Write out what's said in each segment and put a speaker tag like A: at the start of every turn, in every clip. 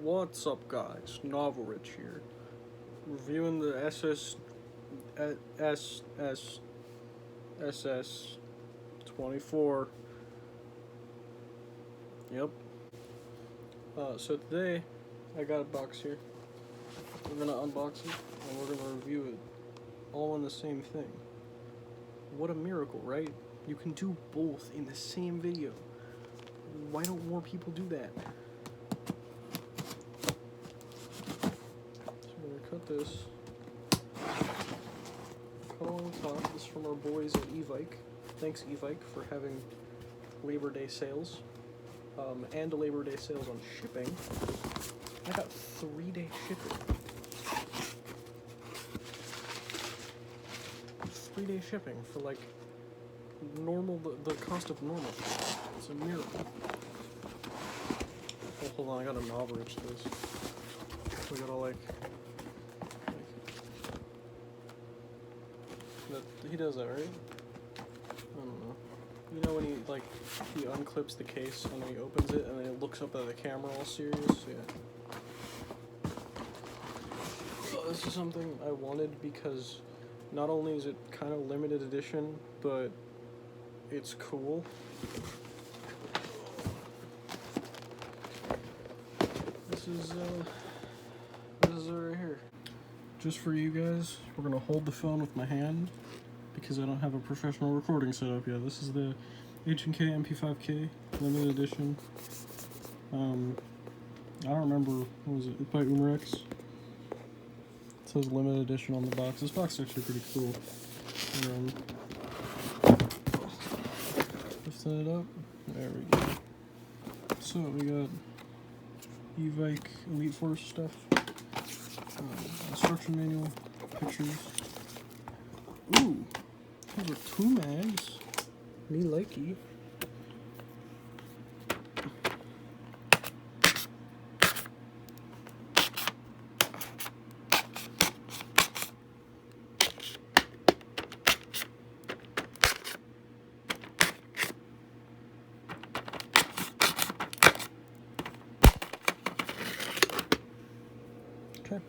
A: What's up, guys? Novelrich here, reviewing the SS 24. Yep. So today I got a box here. We're gonna unbox it and we're gonna review it all in the same thing. What a miracle, right? You can do both in the same video. Why don't more people do that? Cut this. Cut along the top. This is from our boys at Evike. Thanks, Evike, for having Labor Day sales. And a Labor Day sales on shipping. I got 3-day shipping. 3-day shipping for like normal, the cost of normal. It's a miracle. Oh, hold on, I got a Novelrich this. We gotta like he does that, right? I don't know. You know when he unclips the case and then he opens it and then he looks up at the camera all serious? Yeah. Well, this is something I wanted because not only is it kind of limited edition, but it's cool. This is right here. Just for you guys, we're gonna hold the phone with my hand because I don't have a professional recording set up yet. This is the H&K MP5K limited edition. I don't remember, what was it? It's by Umarex. It says limited edition on the box. This box is actually pretty cool. Lifting it up. There we go. So we got Evike Elite Force stuff. Instruction manual, pictures. Ooh, these are 2 mags. Me likey. Okay.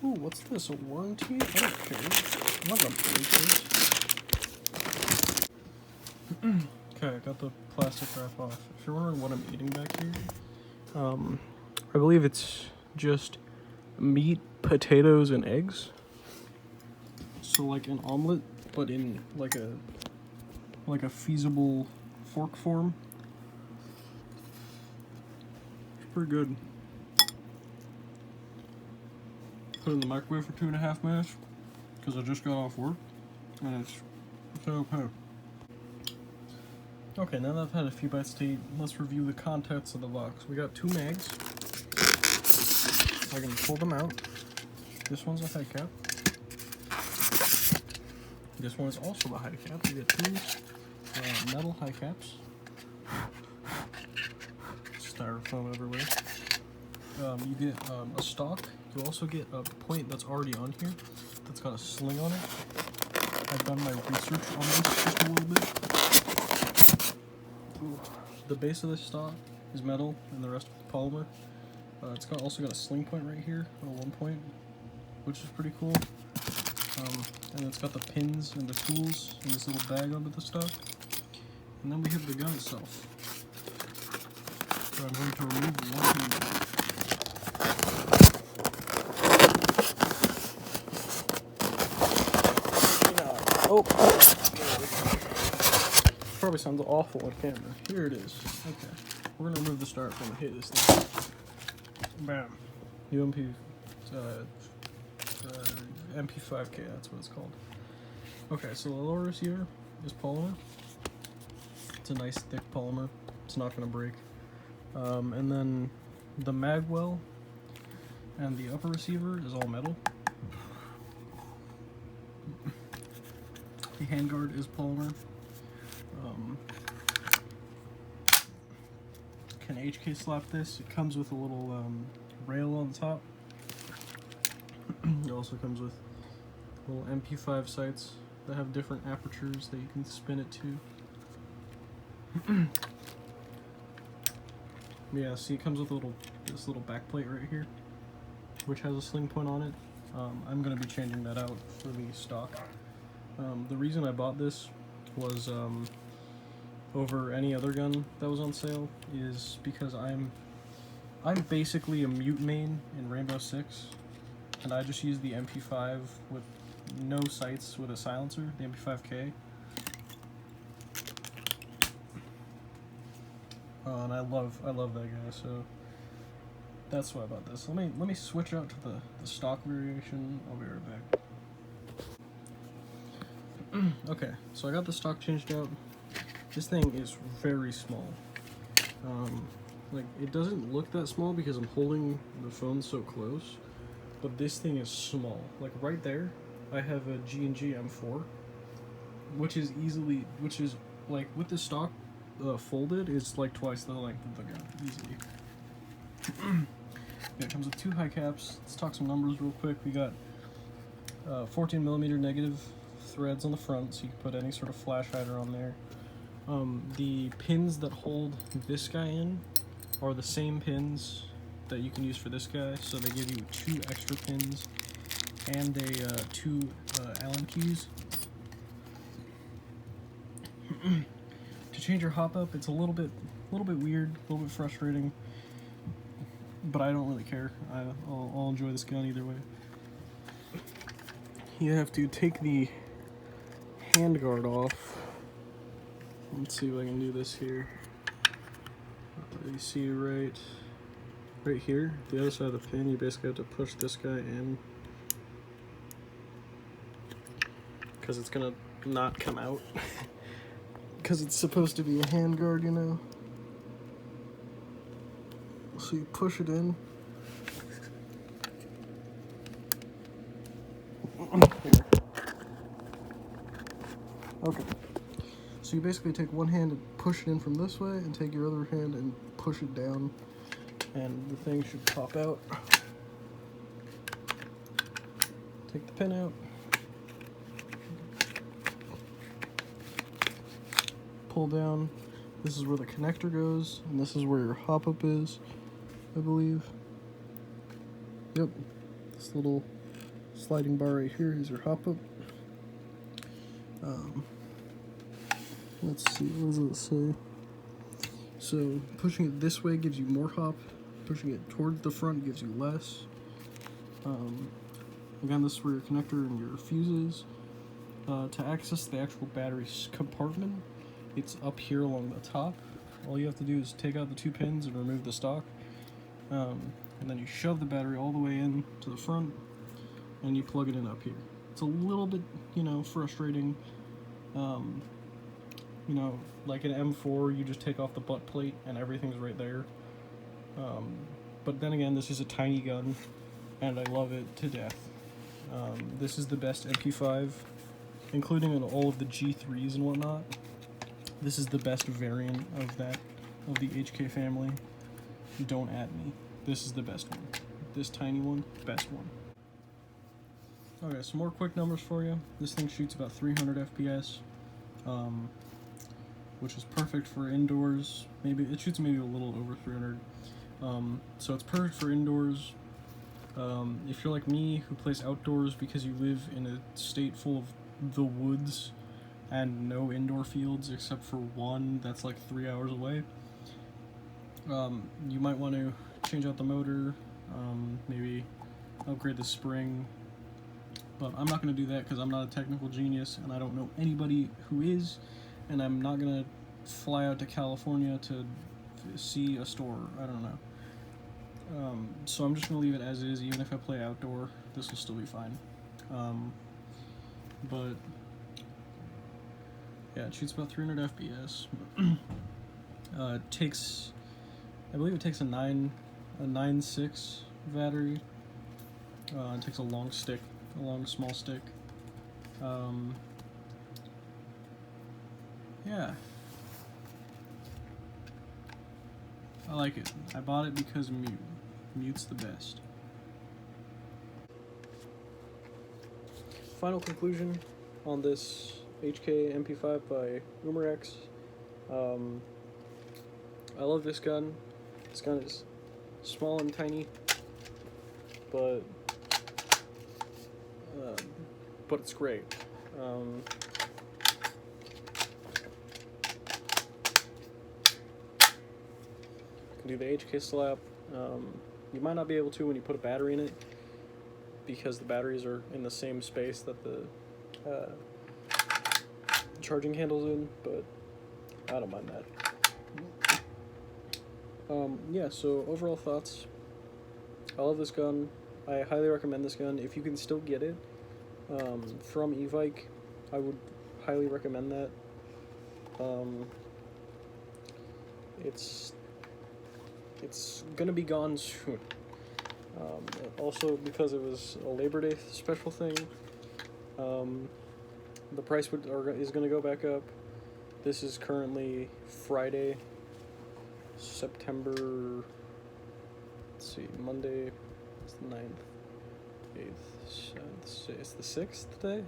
A: Ooh, what's this? A warranty? I don't care. I'm not gonna break this. Okay, I got the plastic wrap off. If you're wondering what I'm eating back here, I believe it's just meat, potatoes, and eggs. So like an omelet, but in like a feasible fork form. It's pretty good. Put it in the microwave for 2.5 minutes because I just got off work and it's okay. Okay, now that I've had a few bites to eat, let's review the contents of the box. We got 2 mags. I can pull them out. This one's a high cap. This one is also the high cap. You get 2 metal high caps. Styrofoam everywhere. You get a stock. You also get a point that's already on here that's got a sling on it. I've done my research on this just a little bit. Ooh. The base of this stock is metal and the rest is polymer. It's also got a sling point right here, one point, which is pretty cool. And it's got the pins and the tools in this little bag under the stock. And then we have the gun itself. So I'm going to remove one pin. Oh, probably sounds awful on camera. Here it is. Okay, we're gonna remove the styrofoam and hit this thing. Bam. MP5K, that's what it's called. Okay, so the lower receiver is polymer. It's a nice thick polymer. It's not gonna break. And then the mag well and the upper receiver is all metal. The handguard is polymer. Can HK slap this? It comes with a little rail on the top. It also comes with little MP5 sights that have different apertures that you can spin it to. yeah, see, it comes with this little back plate right here, which has a sling point on it. I'm gonna be changing that out for the stock. The reason I bought this was over any other gun that was on sale is because I'm basically a mute main in Rainbow Six, and I just use the MP5 with no sights with a silencer, the MP5K. And I love that guy, so that's why I bought this. Let me switch out to the stock variation. I'll be right back. Okay, so I got the stock changed out. This thing is very small. Like, it doesn't look that small because I'm holding the phone so close, but this thing is small. Like, right there, I have a G&G M4, which is like, with the stock folded, it's like twice the length of the gun, easily. Yeah, it comes with 2 high caps. Let's talk some numbers real quick. We got 14mm negative threads on the front, so you can put any sort of flash hider on there. The pins that hold this guy in are the same pins that you can use for this guy, so they give you 2 extra pins and 2 Allen keys. To change your hop up, it's a little bit weird, a little bit frustrating, but I don't really care. I'll enjoy this gun either way. You have to take the handguard off. Let's see if I can do this here. You see right here, the other side of the pin, you basically have to push this guy in, because it's gonna not come out. Because it's supposed to be a handguard, you know. So you push it in. Here. Okay. So you basically take one hand and push it in from this way, and take your other hand and push it down, and the thing should pop out. Take the pin out. Pull down. This is where the connector goes, and this is where your hop-up is, I believe. Yep. This little sliding bar right here is your hop-up. Let's see, what does it say? So, pushing it this way gives you more hop. Pushing it towards the front gives you less. Again, this is where your connector and your fuse is. To access the actual battery compartment, it's up here along the top. All you have to do is take out the 2 pins and remove the stock. And then you shove the battery all the way in to the front, and you plug it in up here. It's a little bit, frustrating. Like an M4, you just take off the butt plate and everything's right there. But then again, this is a tiny gun, and I love it to death. This is the best MP5, including all of the G3s and whatnot. This is the best variant of the HK family. Don't at me. This is the best one. This tiny one, best one. Okay, some more quick numbers for you. This thing shoots about 300 FPS, which is perfect for indoors. Maybe it shoots maybe a little over 300. So it's perfect for indoors. If you're like me, who plays outdoors because you live in a state full of the woods and no indoor fields except for one that's like 3 hours away, you might want to change out the motor, maybe upgrade the spring, but I'm not going to do that because I'm not a technical genius and I don't know anybody who is, and I'm not going to fly out to California to see a store. I don't know. So I'm just going to leave it as is. Even if I play outdoor, this will still be fine. But yeah, it shoots about 300 FPS. I believe it takes a 9.6 battery. It takes a long small stick. Yeah. I like it. I bought it because mute. Mute's the best. Final conclusion on this HK MP5 by Umarex. I love this gun. This gun is small and tiny, but it's great. Can do the HK slap. You might not be able to when you put a battery in it, because the batteries are in the same space that the charging handle's in, but I don't mind that. Yeah, so overall thoughts. I love this gun. I highly recommend this gun. If you can still get it from Evike, I would highly recommend that. It's gonna be gone soon. Also, because it was a Labor Day special thing, the price is gonna go back up. This is currently Friday, September. Let's see, Monday. It's the 9th, 8th, 7th. It's the 6th today.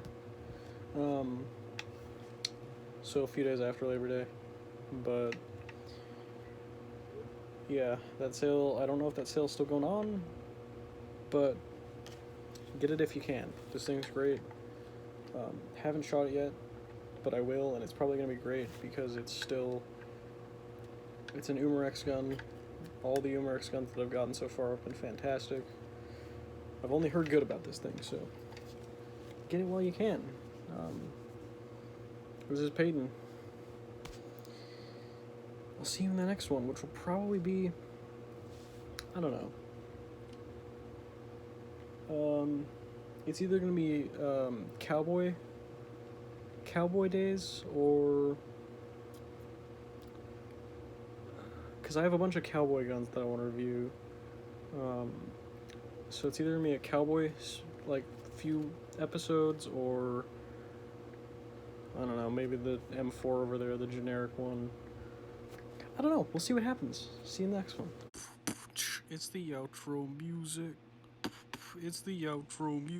A: So a few days after Labor Day, but yeah, that sale, I don't know if that sale's still going on, but get it if you can. This thing's great. Haven't shot it yet, but I will, and it's probably going to be great because it's an Umarex gun. All the Umarex guns that I've gotten so far have been fantastic. I've only heard good about this thing, so get it while you can. This is Peyton. I'll see you in the next one, which will probably be, I don't know. It's either going to be Cowboy Days, or because I have a bunch of cowboy guns that I want to review. So it's either going to be a cowboy, like, few episodes, or I don't know, maybe the M4 over there, the generic one. I don't know. We'll see what happens. See you in the next one. It's the outro music. It's the outro music.